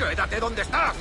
¡Quédate donde estás!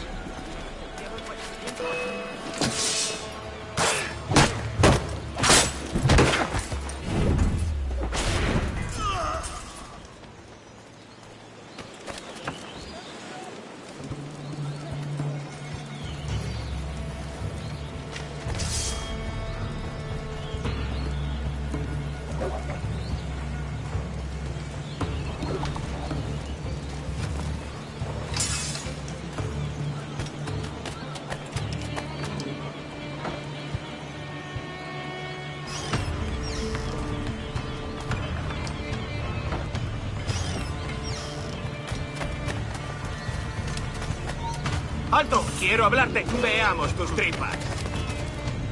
¡Alto! Quiero hablarte. Veamos tus tripas.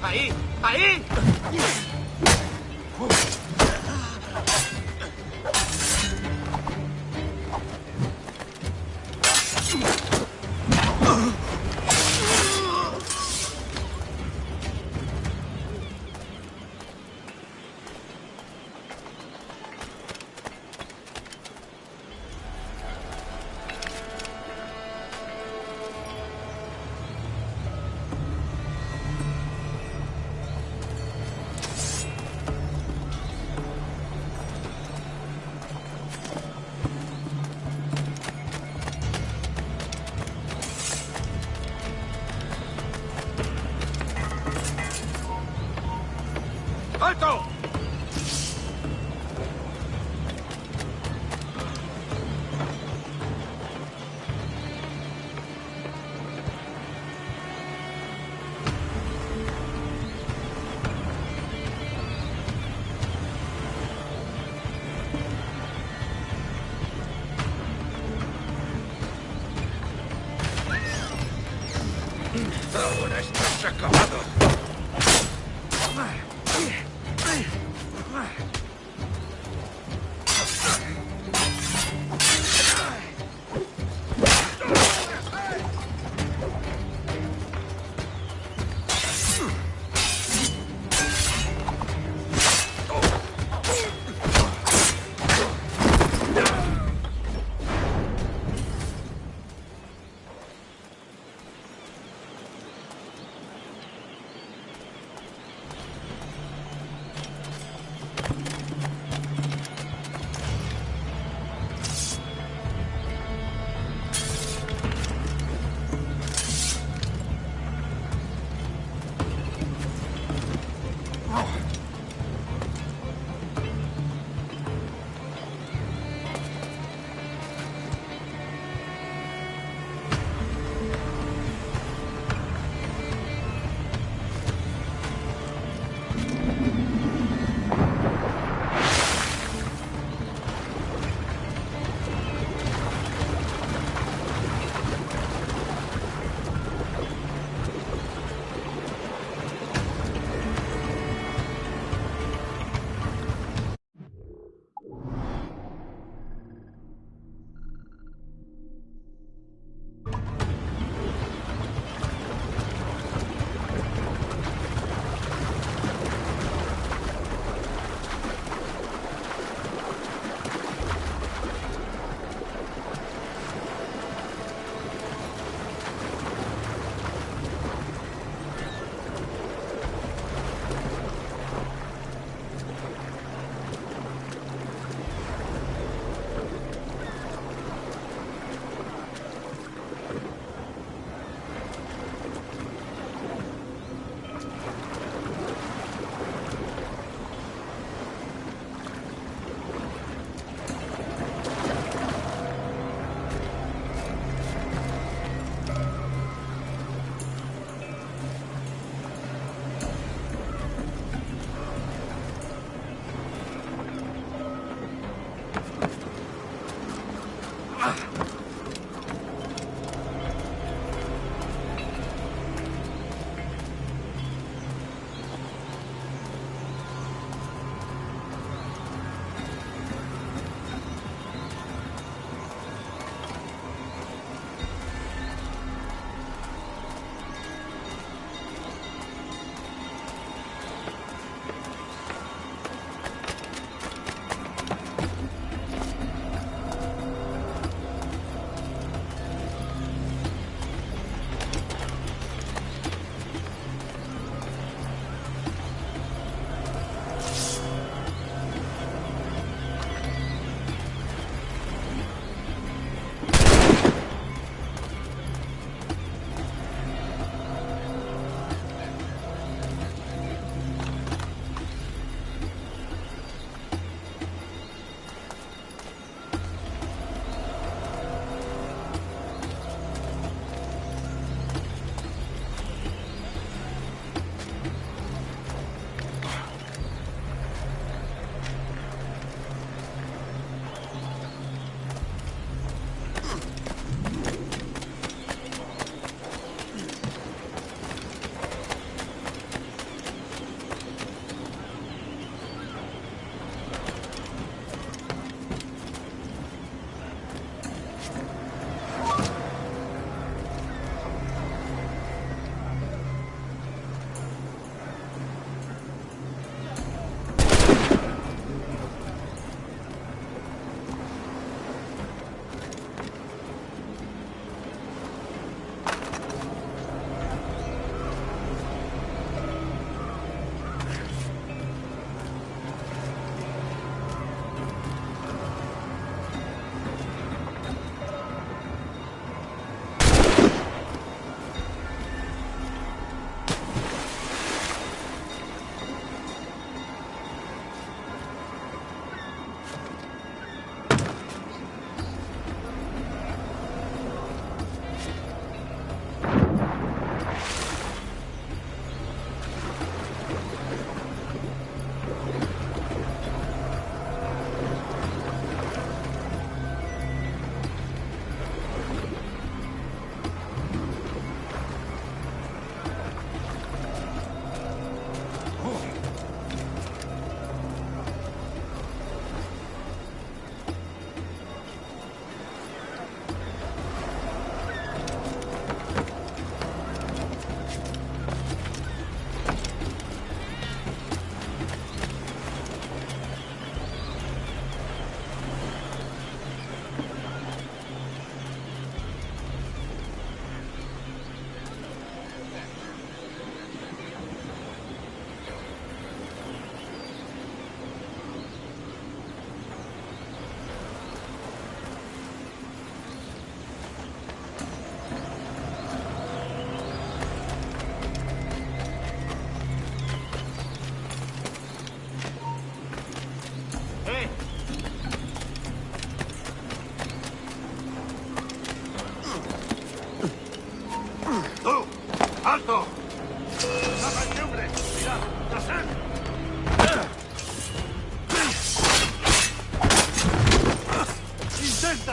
¡Ahí! ¡Ahí!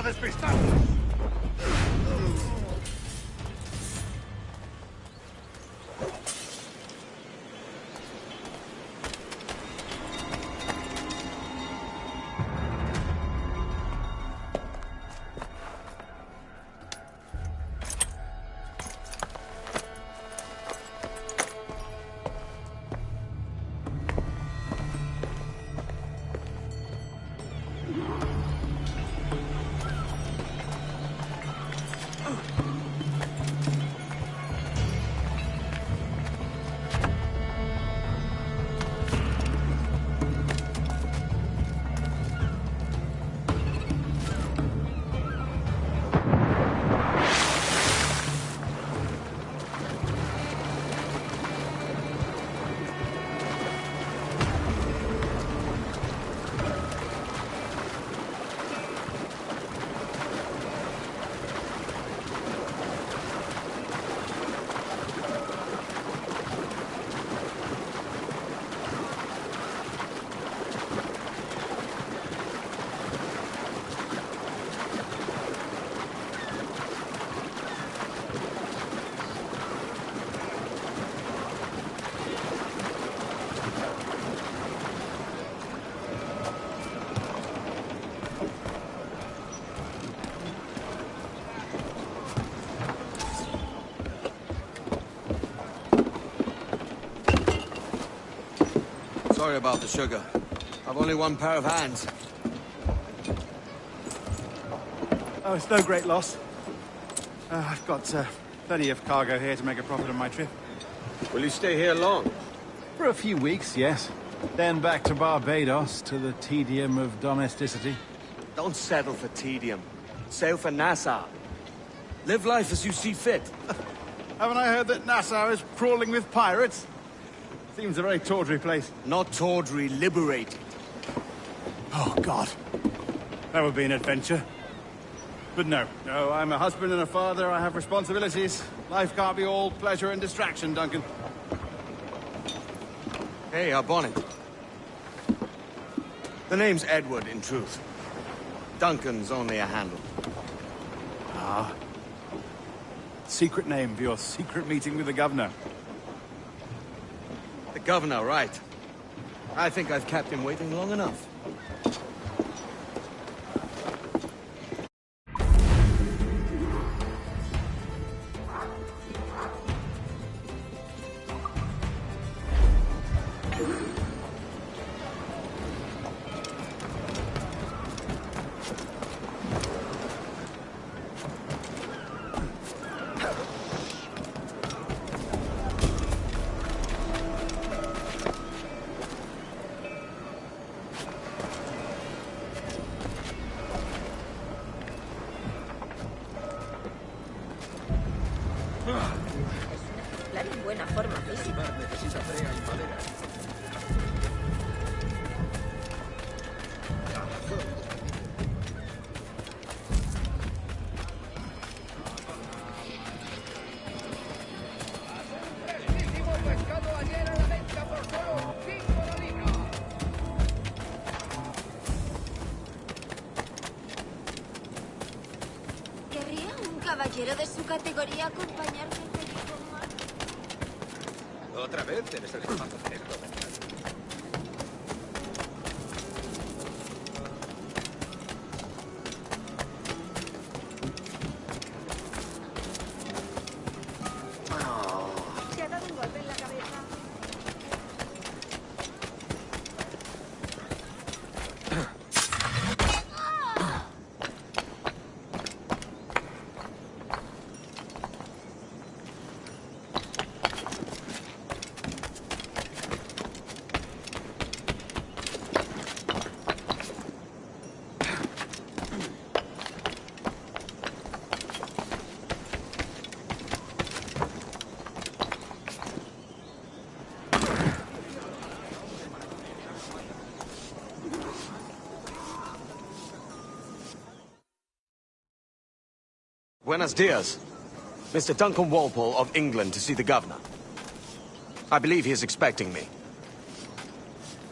despistar! Sorry about the sugar. I've only one pair of hands. Oh, it's no great loss. I've got plenty of cargo here to make a profit on my trip. Will you stay here long? For a few weeks, yes. Then back to Barbados, to the tedium of domesticity. Don't settle for tedium. Sail for Nassau. Live life as you see fit. Haven't I heard that Nassau is crawling with pirates? Seems a very tawdry place. Not tawdry, liberated. Oh, God. That would be an adventure. But no, I'm a husband and a father. I have responsibilities. Life can't be all pleasure and distraction, Duncan. Hey, our bonnet. The name's Edward, in truth. Duncan's only a handle. Ah. Secret name for your secret meeting with the governor. The governor, right. I think I've kept him waiting long enough. En buena forma física. Necesita brea y madera. ¿Querría un caballero de su categoría acompañarme al callejón mar? Otra vez eres el zapato negro, ¿verdad? ¿Te ha dado un golpe en la cabeza? Buenos dias. Mr. Duncan Walpole of England to see the governor. I believe he is expecting me.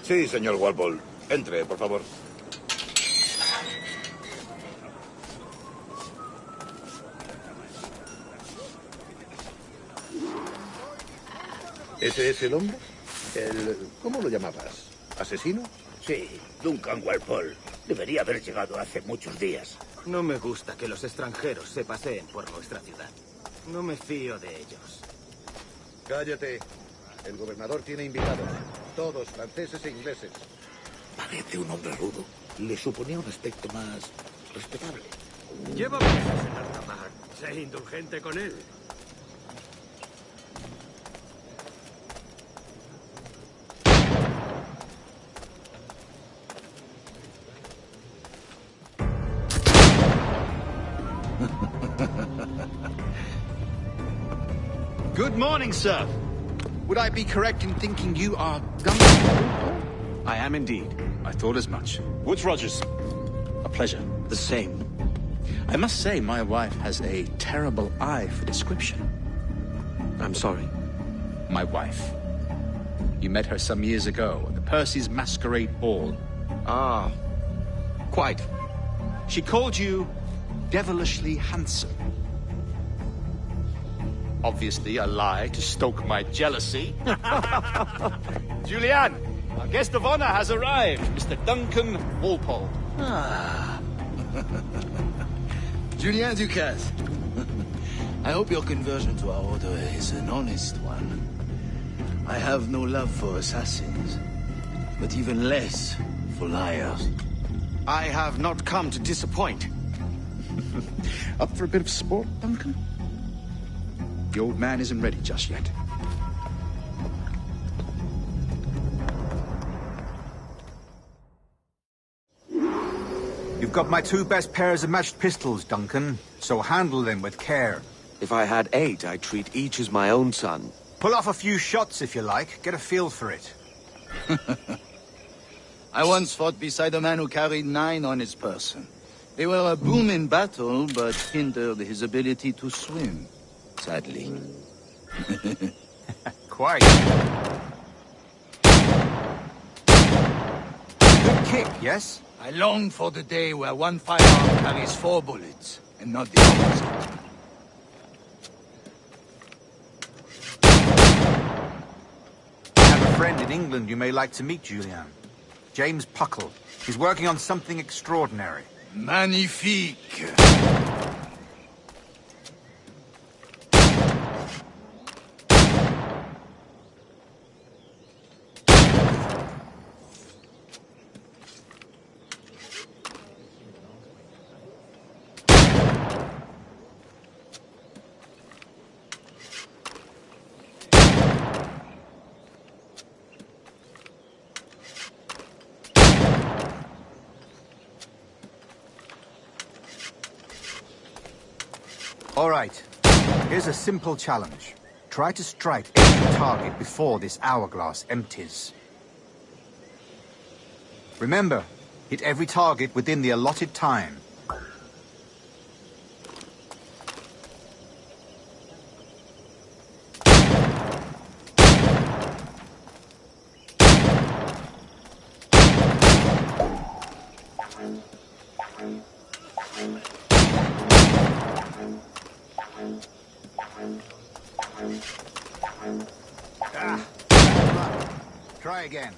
Sí, señor Walpole. Entre, por favor. ¿Ese es el hombre? ¿Cómo lo llamabas? ¿Asesino? Sí, Duncan Walpole. Debería haber llegado hace muchos días. No me gusta que los extranjeros se paseen por nuestra ciudad. No me fío de ellos. Cállate. El gobernador tiene invitados. Todos franceses e ingleses. Parece un hombre rudo. Le suponía un aspecto más respetable. Lleva meses en alta mar. Sé indulgente con él. Good morning, sir. Would I be correct in thinking you are Duncan? I am indeed. I thought as much. Woods Rogers. A pleasure. The same. I must say, my wife has a terrible eye for description. I'm sorry. My wife. You met her some years ago at the Percy's Masquerade Ball. Ah, quite. She called you devilishly handsome. Obviously a lie to stoke my jealousy. Julianne, our guest of honor has arrived, Mr. Duncan Walpole. Ah. Julien Ducasse. I hope your conversion to our order is an honest one. I have no love for assassins, but even less for liars. I have not come to disappoint. Up for a bit of sport, Duncan? The old man isn't ready just yet. You've got my 2 best pairs of matched pistols, Duncan, so handle them with care. If I had 8, I'd treat each as my own son. Pull off a few shots if you like, get a feel for it. I once fought beside a man who carried 9 on his person. They were a boon in battle, but hindered his ability to swim, sadly. Quite. Good kick, yes? I long for the day where one firearm carries 4 bullets, and not the opposite. I have a friend in England you may like to meet, Julian. James Puckle. He's working on something extraordinary. Magnifique! All right. Here's a simple challenge. Try to strike every target before this hourglass empties. Remember, hit every target within the allotted time. Try again.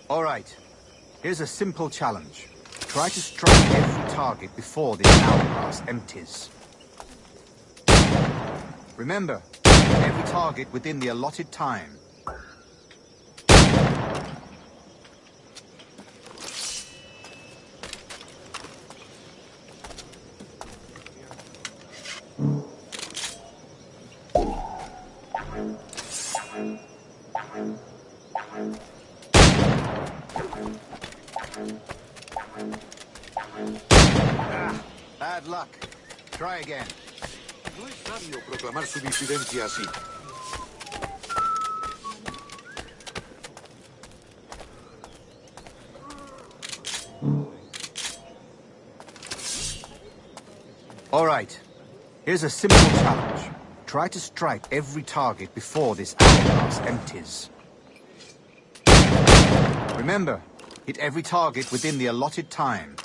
All right. Here's a simple challenge. Try to strike every target before this hourglass empties. Remember, every target within the allotted time. Bad luck. Try again. No es sabio proclamar su disidencia así. All right. Here's a simple challenge. Try to strike every target before this hourglass empties. Remember, hit every target within the allotted time.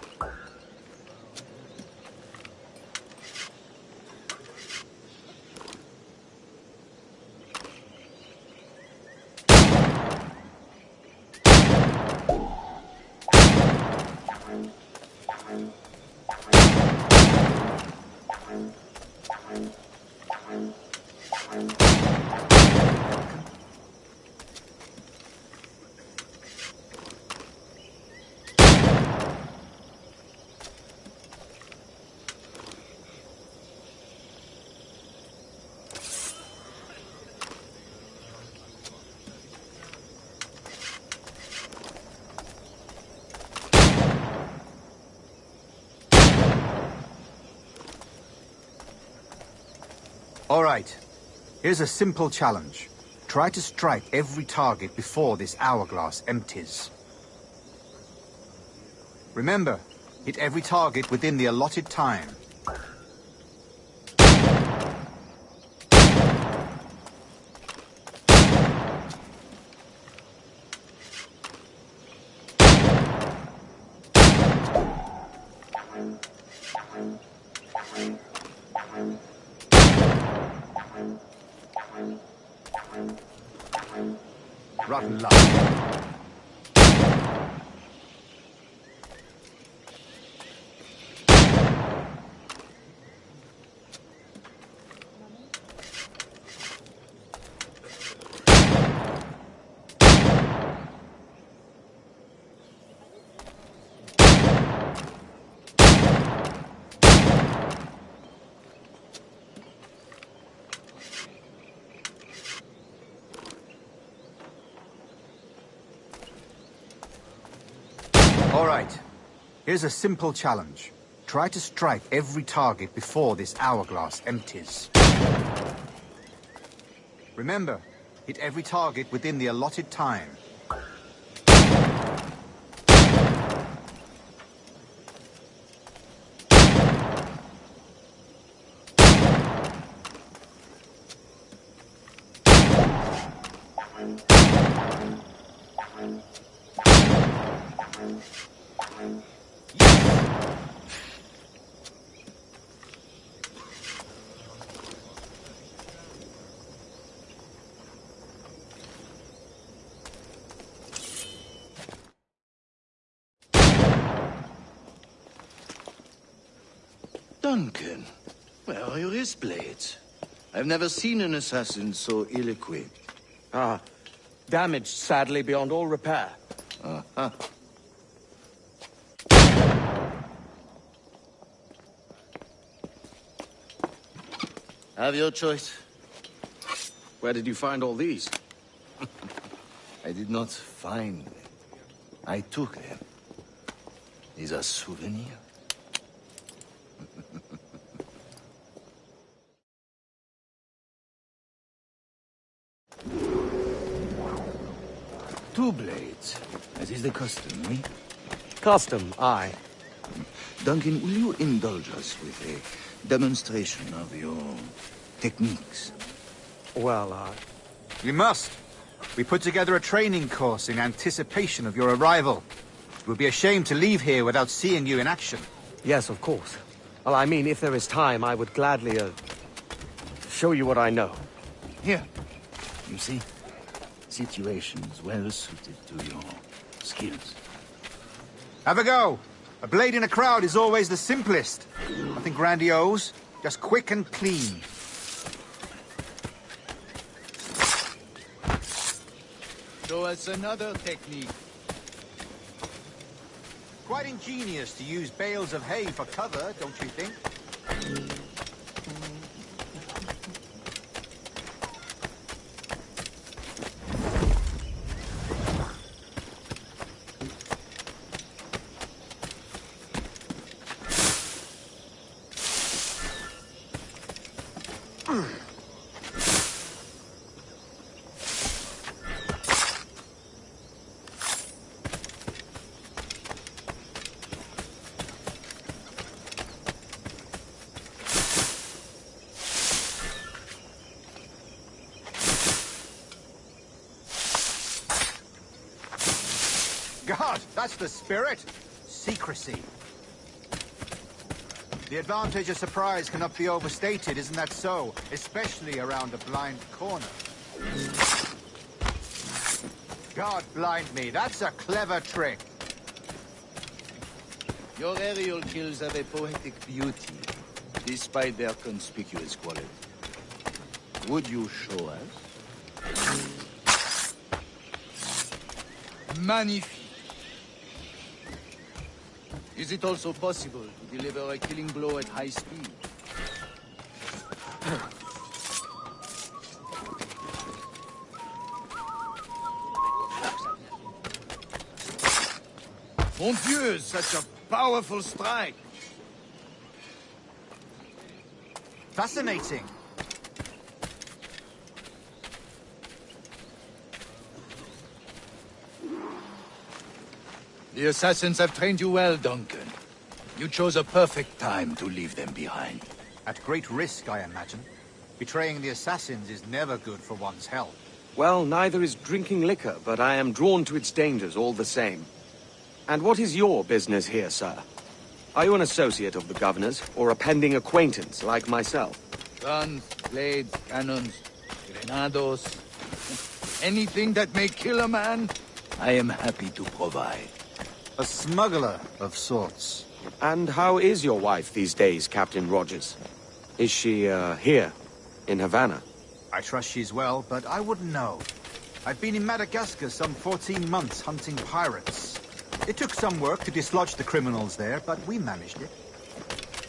All right. Here's a simple challenge. Try to strike every target before this hourglass empties. Remember, hit every target within the allotted time. Rotten luck. All right. Here's a simple challenge. Try to strike every target before this hourglass empties. Remember, hit every target within the allotted time. Duncan, where are your wrist blades? I've never seen an assassin so ill-equipped. Ah, damaged sadly beyond all repair. Uh-huh. Have your choice. Where did you find all these? I did not find them. I took them. These are souvenirs. Two blades. That is the custom, eh? Custom, aye. Duncan, will you indulge us with a demonstration of your techniques? Well, You must. We put together a training course in anticipation of your arrival. It would be a shame to leave here without seeing you in action. yes, of course. Well, I mean, if there is time, I would gladly, show you what I know. Here. You see? Situations well suited to your skills. Have a go. A blade in a crowd is always the simplest. Nothing grandiose, just quick and clean. Show us another technique. Quite ingenious to use bales of hay for cover, don't you think? God, that's the spirit. Secrecy. The advantage of surprise cannot be overstated, isn't that so? Especially around a blind corner. God blind me, that's a clever trick. Your aerial kills have a poetic beauty, despite their conspicuous quality. Would you show us? Magnifique. Is it also possible to deliver a killing blow at high speed? Mon Dieu, such a powerful strike! Fascinating. The assassins have trained you well, Duncan. You chose a perfect time to leave them behind. At great risk, I imagine. Betraying the assassins is never good for one's health. Well, neither is drinking liquor, but I am drawn to its dangers all the same. And what is your business here, sir? Are you an associate of the governor's, or a pending acquaintance like myself? Guns, blades, cannons, grenados, anything that may kill a man, I am happy to provide. A smuggler of sorts. And how is your wife these days, Captain Rogers? Is she, here, in Havana? I trust she's well, but I wouldn't know. I've been in Madagascar some 14 months hunting pirates. It took some work to dislodge the criminals there, but we managed it.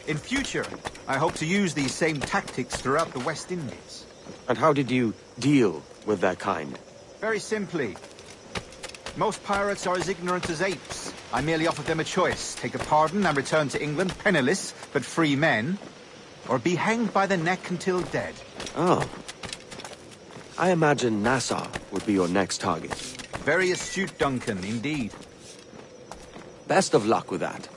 In future, I hope to use these same tactics throughout the West Indies. And how did you deal with their kind? Very simply. Most pirates are as ignorant as apes. I merely offered them a choice. Take a pardon and return to England penniless, but free men. Or be hanged by the neck until dead. Oh. I imagine Nassau would be your next target. Very astute, Duncan, indeed. Best of luck with that.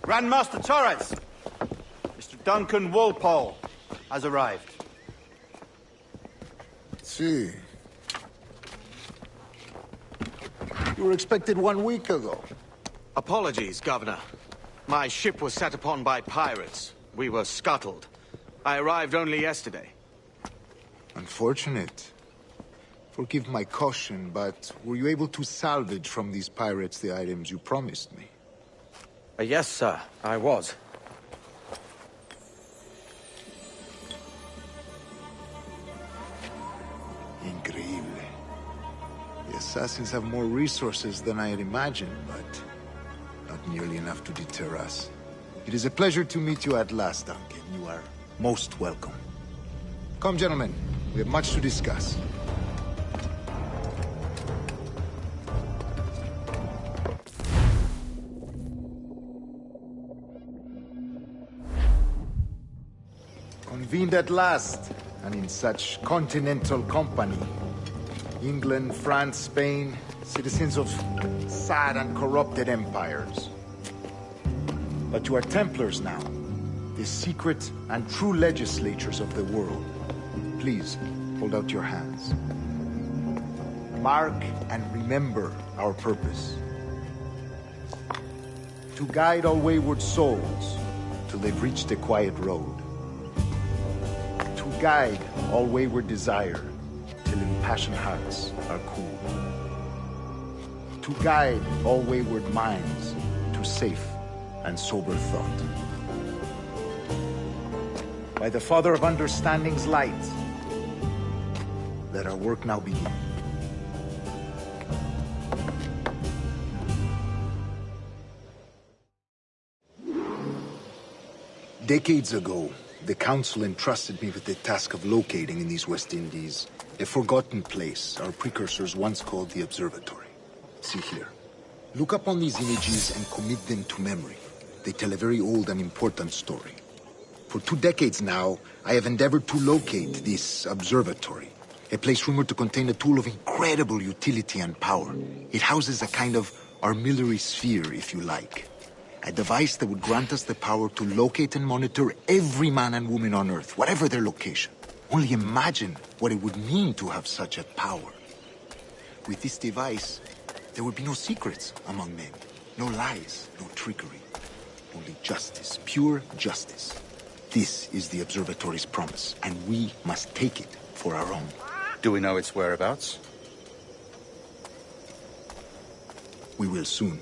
Grandmaster Torres! Mr. Duncan Walpole has arrived. See. You were expected 1 week ago. Apologies, Governor. My ship was set upon by pirates. We were scuttled. I arrived only yesterday. Unfortunate. Forgive my caution, but were you able to salvage from these pirates the items you promised me? Yes, sir, I was. Increíble. The assassins have more resources than I had imagined, but not nearly enough to deter us. It is a pleasure to meet you at last, Duncan. You are most welcome. Come, gentlemen. We have much to discuss. Convened at last, and in such continental company. England, France, Spain, citizens of sad and corrupted empires. But you are Templars now, the secret and true legislatures of the world. Please, hold out your hands. Mark and remember our purpose. To guide all wayward souls till they've reached the quiet road. To guide all wayward desire till impassioned hearts are cool. To guide all wayward minds to safe and sober thought. By the Father of Understanding's light, let our work now begin. Decades ago, the Council entrusted me with the task of locating in these West Indies a forgotten place our precursors once called the Observatory. See here. Look upon these images and commit them to memory. They tell a very old and important story. For 2 decades now, I have endeavored to locate this observatory, a place rumored to contain a tool of incredible utility and power. It houses a kind of armillary sphere, if you like. A device that would grant us the power to locate and monitor every man and woman on Earth, whatever their location. Only imagine what it would mean to have such a power. With this device, there would be no secrets among men, no lies, no trickery. Only justice, pure justice. This is the observatory's promise, and we must take it for our own. Do we know its whereabouts? We will soon.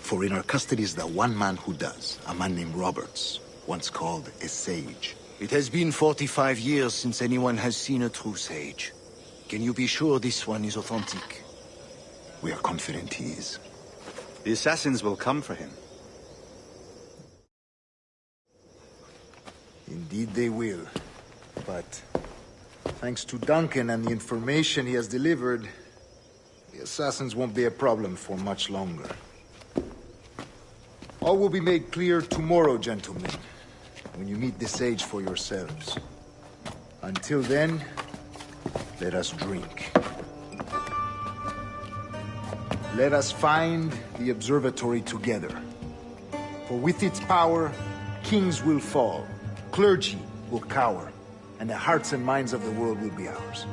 For in our custody is the one man who does, a man named Roberts, once called a sage. It has been 45 years since anyone has seen a true sage. Can you be sure this one is authentic? We are confident he is. The assassins will come for him. Indeed they will. But thanks to Duncan and the information he has delivered, the assassins won't be a problem for much longer. All will be made clear tomorrow, gentlemen, when you meet the sage for yourselves. Until then, let us drink. Let us find the observatory together. For with its power, kings will fall, clergy will cower, and the hearts and minds of the world will be ours.